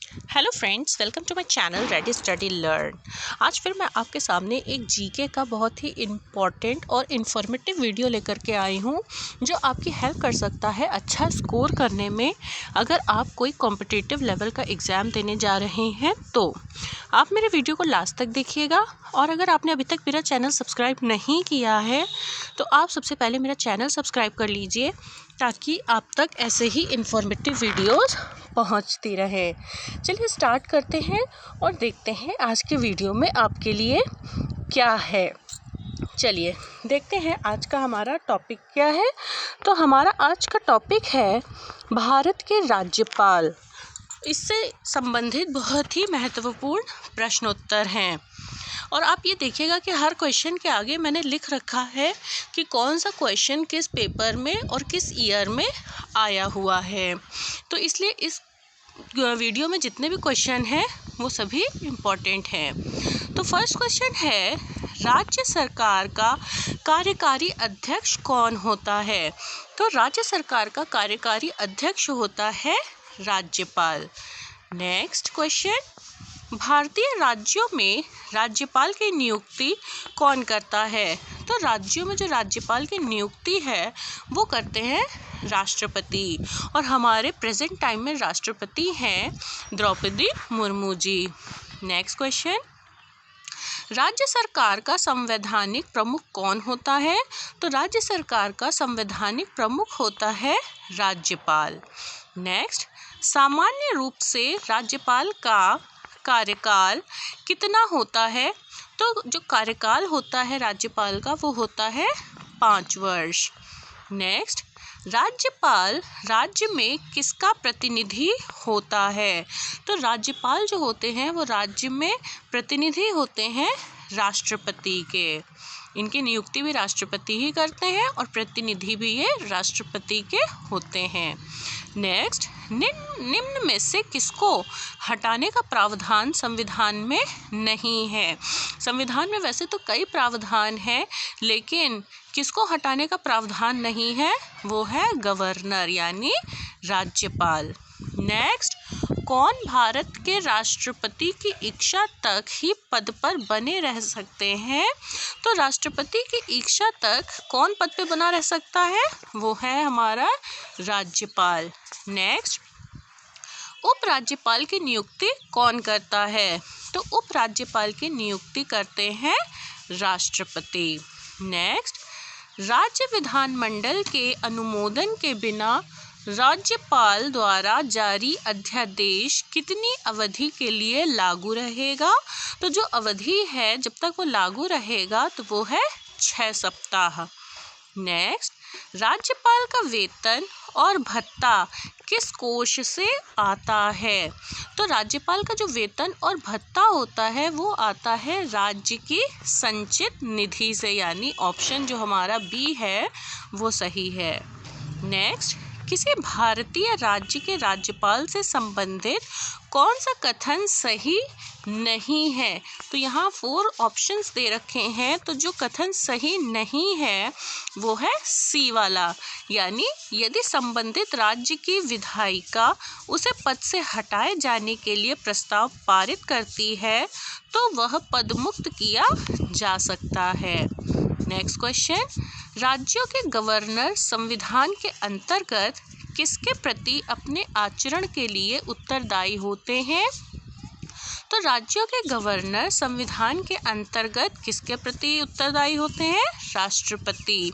Hello friends, welcome to my channel ready study learn. आज फिर मैं आपके सामने एक जीके का बहुत ही इम्पॉर्टेंट और इन्फॉर्मेटिव वीडियो लेकर के आई हूँ जो आपकी हेल्प कर सकता है अच्छा स्कोर करने में। अगर आप कोई कॉम्पिटिटिव लेवल का एग्ज़ाम देने जा रहे हैं तो आप मेरे वीडियो को लास्ट तक देखिएगा। और अगर आपने अभी तक मेरा चैनल सब्सक्राइब नहीं किया है तो आप सबसे पहले मेरा चैनल सब्सक्राइब कर लीजिए ताकि आप तक ऐसे ही इन्फॉर्मेटिव वीडियोस पहुंचती रहे। चलिए स्टार्ट करते हैं और देखते हैं आज के वीडियो में आपके लिए क्या है। चलिए देखते हैं आज का हमारा टॉपिक क्या है। तो हमारा आज का टॉपिक है भारत के राज्यपाल। इससे संबंधित बहुत ही महत्वपूर्ण प्रश्नोत्तर हैं और आप ये देखिएगा कि हर क्वेश्चन के आगे मैंने लिख रखा है कि कौन सा क्वेश्चन किस पेपर में और किस ईयर में आया हुआ है। तो इसलिए इस वीडियो में जितने भी क्वेश्चन हैं वो सभी इम्पोर्टेंट हैं। तो फर्स्ट क्वेश्चन है, राज्य सरकार का कार्यकारी अध्यक्ष कौन होता है? तो राज्य सरकार का कार्यकारी अध्यक्ष होता है राज्यपाल। नेक्स्ट क्वेश्चन, भारतीय राज्यों में राज्यपाल की नियुक्ति कौन करता है? तो राज्यों में जो राज्यपाल की नियुक्ति है वो करते हैं राष्ट्रपति, और हमारे प्रेजेंट टाइम में राष्ट्रपति हैं द्रौपदी मुर्मू जी। नेक्स्ट क्वेश्चन, राज्य सरकार का संवैधानिक प्रमुख कौन होता है? तो राज्य सरकार का संवैधानिक प्रमुख होता है राज्यपाल। नेक्स्ट, सामान्य रूप से राज्यपाल का कार्यकाल कितना होता है? तो जो कार्यकाल होता है राज्यपाल का वो होता है 5 वर्ष। नेक्स्ट, राज्यपाल राज्य में किसका प्रतिनिधि होता है? तो राज्यपाल जो होते हैं वो राज्य में प्रतिनिधि होते हैं राष्ट्रपति के। इनकी नियुक्ति भी राष्ट्रपति ही करते हैं और प्रतिनिधि भी ये राष्ट्रपति के होते हैं। नेक्स्ट, निम्न में से किसको हटाने का प्रावधान संविधान में नहीं है? संविधान में वैसे तो कई प्रावधान हैं लेकिन किसको हटाने का प्रावधान नहीं है? वो है गवर्नर यानी राज्यपाल। नेक्स्ट, कौन भारत के राष्ट्रपति की इच्छा तक ही पद पर बने रह सकते हैं? तो राष्ट्रपति की इच्छा तक कौन पद पे बना रह सकता है? वो है हमारा राज्यपाल। नेक्स्ट, उपराज्यपाल की नियुक्ति कौन करता है? तो उपराज्यपाल की नियुक्ति करते हैं राष्ट्रपति। नेक्स्ट, राज्य विधानमंडल के अनुमोदन के बिना राज्यपाल द्वारा जारी अध्यादेश कितनी अवधि के लिए लागू रहेगा? तो जो अवधि है जब तक वो लागू रहेगा तो वो है 6 सप्ताह। नेक्स्ट, राज्यपाल का वेतन और भत्ता किस कोष से आता है? तो राज्यपाल का जो वेतन और भत्ता होता है वो आता है राज्य की संचित निधि से, यानी ऑप्शन जो हमारा बी है वो सही है। नेक्स्ट, किसी भारतीय राज्य के राज्यपाल से संबंधित कौन सा कथन सही नहीं है? तो यहाँ 4 ऑप्शंस दे रखे हैं, तो जो कथन सही नहीं है वो है सी वाला, यानी यदि संबंधित राज्य की विधायिका उसे पद से हटाए जाने के लिए प्रस्ताव पारित करती है तो वह पदमुक्त किया जा सकता है। नेक्स्ट क्वेश्चन, राज्यों के गवर्नर संविधान के अंतर्गत किसके प्रति अपने आचरण के लिए उत्तरदायी होते हैं? तो राज्यों के गवर्नर संविधान के अंतर्गत किसके प्रति उत्तरदायी होते हैं? राष्ट्रपति।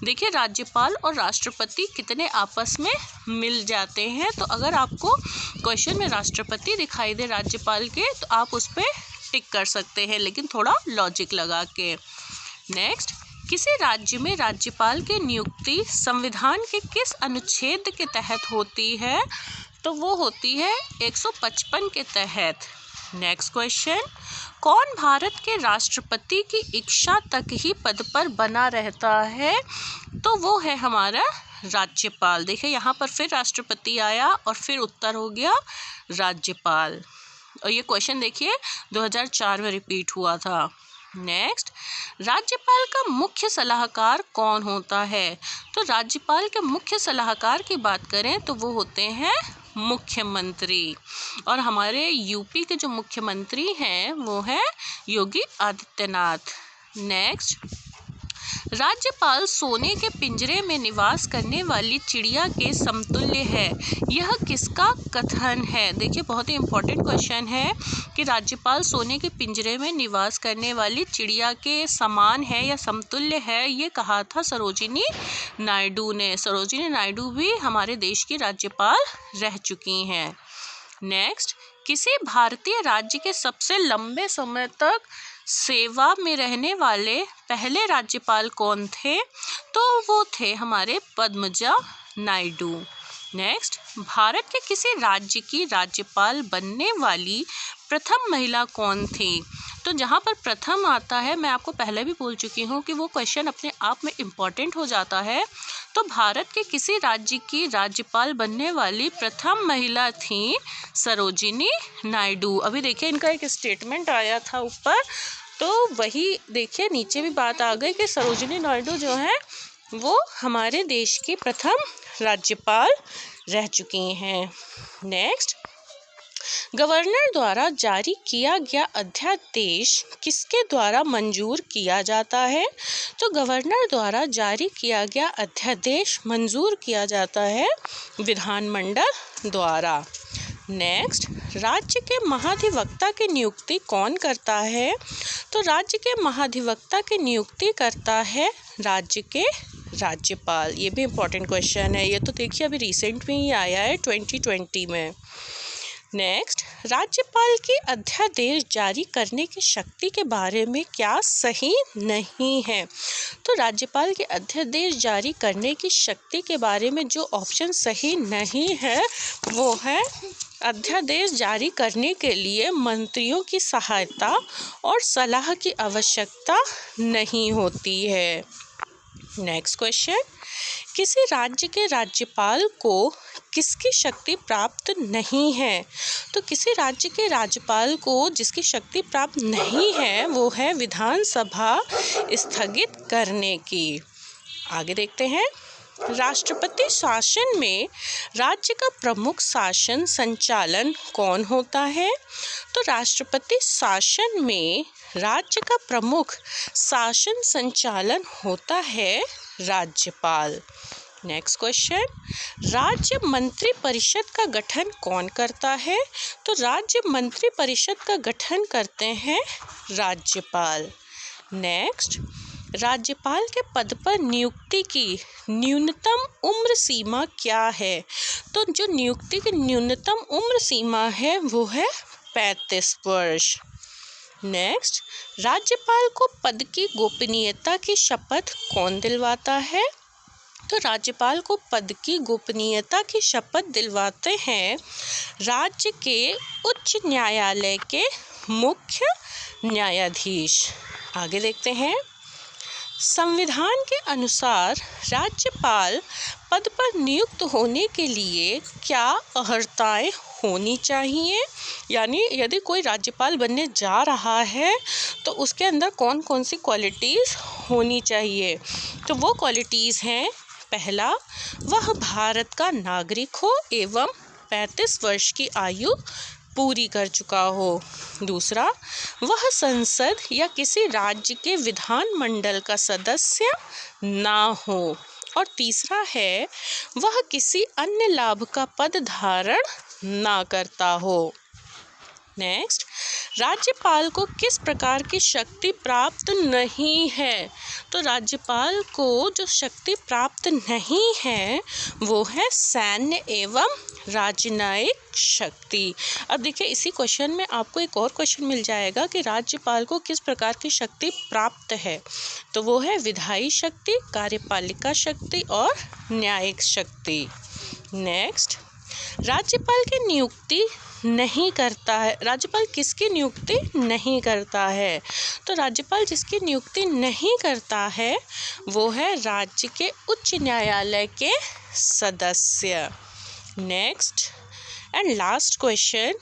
देखिए राज्यपाल और राष्ट्रपति कितने आपस में मिल जाते हैं, तो अगर आपको क्वेश्चन में राष्ट्रपति दिखाई दे राज्यपाल के तो आप उस पर टिक कर सकते हैं, लेकिन थोड़ा लॉजिक लगा के। नेक्स्ट, किसी राज्य में राज्यपाल की नियुक्ति संविधान के किस अनुच्छेद के तहत होती है? तो वो होती है 155 के तहत। नेक्स्ट क्वेश्चन, कौन भारत के राष्ट्रपति की इच्छा तक ही पद पर बना रहता है? तो वो है हमारा राज्यपाल। देखिए यहाँ पर फिर राष्ट्रपति आया और फिर उत्तर हो गया राज्यपाल, और ये क्वेश्चन देखिए 2004 में रिपीट हुआ था। नेक्स्ट, राज्यपाल का मुख्य सलाहकार कौन होता है? तो राज्यपाल के मुख्य सलाहकार की बात करें तो वो होते हैं मुख्यमंत्री। और हमारे यूपी के जो मुख्यमंत्री हैं वो है योगी आदित्यनाथ। नेक्स्ट, राज्यपाल सोने के पिंजरे में निवास करने वाली चिड़िया के समतुल्य है, यह किसका कथन है? देखिए बहुत ही इम्पोर्टेंट क्वेश्चन है कि राज्यपाल सोने के पिंजरे में निवास करने वाली चिड़िया के समान है या समतुल्य है, ये कहा था सरोजिनी नायडू ने। सरोजिनी नायडू भी हमारे देश की राज्यपाल रह चुकी हैं। नेक्स्ट, किसी भारतीय राज्य के सबसे लंबे समय तक सेवा में रहने वाले पहले राज्यपाल कौन थे? तो वो थे हमारे पद्मजा नायडू। नेक्स्ट, भारत के किसी राज्य की राज्यपाल बनने वाली प्रथम महिला कौन थी? तो जहाँ पर प्रथम आता है, मैं आपको पहले भी बोल चुकी हूँ कि वो क्वेश्चन अपने आप में इम्पॉर्टेंट हो जाता है। तो भारत के किसी राज्य की राज्यपाल बनने वाली प्रथम महिला थी सरोजिनी नायडू। अभी देखिए इनका एक स्टेटमेंट आया था ऊपर, तो वही देखिए नीचे भी बात आ गई कि सरोजिनी नायडू जो है वो हमारे देश की प्रथम राज्यपाल रह चुकी हैं। नेक्स्ट, गवर्नर द्वारा जारी किया गया अध्यादेश किसके द्वारा मंजूर किया जाता है? तो गवर्नर द्वारा जारी किया गया अध्यादेश मंजूर किया जाता है विधानमंडल द्वारा। नेक्स्ट, राज्य के महाधिवक्ता की नियुक्ति कौन करता है? तो राज्य के महाधिवक्ता की नियुक्ति करता है राज्य के राज्यपाल। ये भी इम्पोर्टेंट क्वेश्चन है, ये तो देखिए अभी रिसेंट में ही आया है 2020 में। नेक्स्ट, राज्यपाल की अध्यादेश जारी करने की शक्ति के बारे में क्या सही नहीं है? तो राज्यपाल के अध्यादेश जारी करने की शक्ति के बारे में जो ऑप्शन सही नहीं है वो है अध्यादेश जारी करने के लिए मंत्रियों की सहायता और सलाह की आवश्यकता नहीं होती है। नेक्स्ट क्वेश्चन, किसी राज्य के राज्यपाल को किसकी शक्ति प्राप्त नहीं है? तो किसी राज्य के राज्यपाल को जिसकी शक्ति प्राप्त नहीं है वो है विधानसभा स्थगित करने की। आगे देखते हैं, राष्ट्रपति शासन में राज्य का प्रमुख शासन संचालन कौन होता है? तो राष्ट्रपति शासन में राज्य का प्रमुख शासन संचालन होता है राज्यपाल। नेक्स्ट क्वेश्चन, राज्य मंत्री परिषद का गठन कौन करता है? तो राज्य मंत्री परिषद का गठन करते हैं राज्यपाल। नेक्स्ट, राज्यपाल के पद पर नियुक्ति की न्यूनतम उम्र सीमा क्या है? तो जो नियुक्ति की न्यूनतम उम्र सीमा है वो है 35 वर्ष। नेक्स्ट, राज्यपाल को पद की गोपनीयता की शपथ कौन दिलवाता है? तो राज्यपाल को पद की गोपनीयता की शपथ दिलवाते हैं राज्य के उच्च न्यायालय के मुख्य न्यायाधीश। आगे देखते हैं, संविधान के अनुसार राज्यपाल पद पर नियुक्त होने के लिए क्या अर्हताएं होनी चाहिए? यानी यदि कोई राज्यपाल बनने जा रहा है तो उसके अंदर कौन कौन सी क्वालिटीज़ होनी चाहिए? तो वो क्वालिटीज़ हैं, पहला, वह भारत का नागरिक हो एवं 35 वर्ष की आयु पूरी कर चुका हो। दूसरा, वह संसद या किसी राज्य के विधानमंडल का सदस्य ना हो। और तीसरा है, वह किसी अन्य लाभ का पद धारण ना करता हो। नेक्स्ट, राज्यपाल को किस प्रकार की शक्ति प्राप्त नहीं है? तो राज्यपाल को जो शक्ति प्राप्त नहीं है वो है सैन्य एवं राजनयिक शक्ति। अब देखिए इसी क्वेश्चन में आपको एक और क्वेश्चन मिल जाएगा कि राज्यपाल को किस प्रकार की शक्ति प्राप्त है, तो वो है विधायी शक्ति, कार्यपालिका शक्ति और न्यायिक शक्ति। नेक्स्ट, राज्यपाल की नियुक्ति नहीं करता है, राज्यपाल किसकी नियुक्ति नहीं करता है? तो राज्यपाल जिसकी नियुक्ति नहीं करता है वो है राज्य के उच्च न्यायालय के सदस्य। नेक्स्ट एंड लास्ट क्वेश्चन,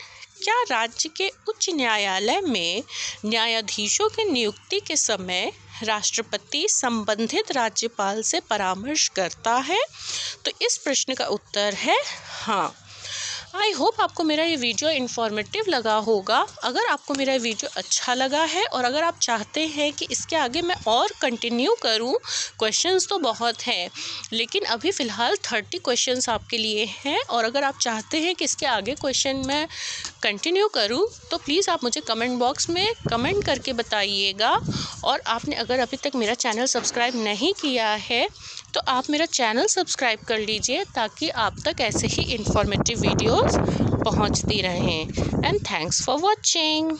क्या राज्य के उच्च न्यायालय में न्यायाधीशों की नियुक्ति के समय राष्ट्रपति संबंधित राज्यपाल से परामर्श करता है? तो इस प्रश्न का उत्तर है हाँ। आई होप आपको मेरा ये वीडियो इन्फॉर्मेटिव लगा होगा। अगर आपको मेरा वीडियो अच्छा लगा है और अगर आप चाहते हैं कि इसके आगे मैं और कंटिन्यू करूं, क्वेश्चंस तो बहुत हैं लेकिन अभी फ़िलहाल 30 क्वेश्चंस आपके लिए हैं, और अगर आप चाहते हैं कि इसके आगे क्वेश्चन मैं कंटिन्यू करूं तो प्लीज़ आप मुझे कमेंट बॉक्स में कमेंट करके बताइएगा। और आपने अगर अभी तक मेरा चैनल सब्सक्राइब नहीं किया है तो आप मेरा चैनल सब्सक्राइब कर लीजिए ताकि आप तक ऐसे ही इंफॉर्मेटिव वीडियोस पहुंचती रहें। And thanks for watching.